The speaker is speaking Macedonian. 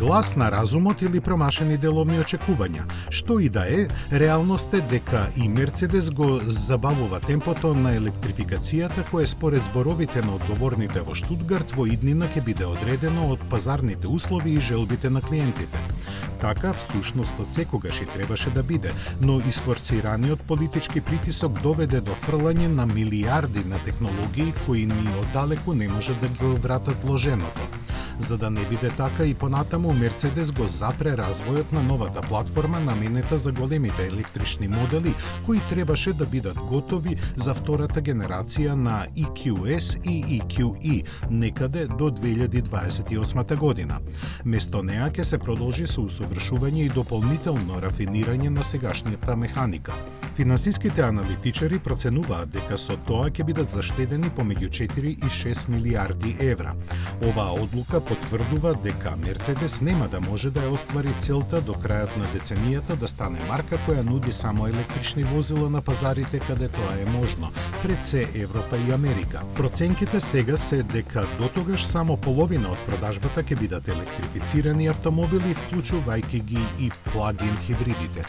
глас на разумот или промашени деловни очекувања. Што и да е, реалност е дека и Мерцедес го забавува темпото на електрификацијата кое според зборовите на одговорните во Штутгарт во иднина ќе биде одредено од пазарните услови и желбите на клиентите. Така, всушност од секогаш и требаше да биде, но isforsираниот политички притисок доведе до фрлање на милиарди на технологии кои ни оддалеку не може да ги вратат вложеното. За да не биде така и понатаму, Мерцедес го запре развојот на новата платформа наменета за големите електрични модели кои требаше да бидат готови за втората генерација на EQS и EQE некаде до 2028 година. Место неа ќе се продолжи со усовршување и дополнително рафинирање на сегашната механика. Финансиските аналитичари проценуваат дека со тоа ќе бидат заштедени помеѓу 4 и 6 милиарди евра. Оваа одлука потврдува дека Мерцедес нема да може да ја оствари целта до крајот на деценијата да стане марка која нуди само електрични возила на пазарите каде тоа е можно, пред се Европа и Америка. Проценките сега се дека дотогаш само половина од продажбата ќе бидат електрифицирани автомобили, вклучувајќи ги и плагин хибридите.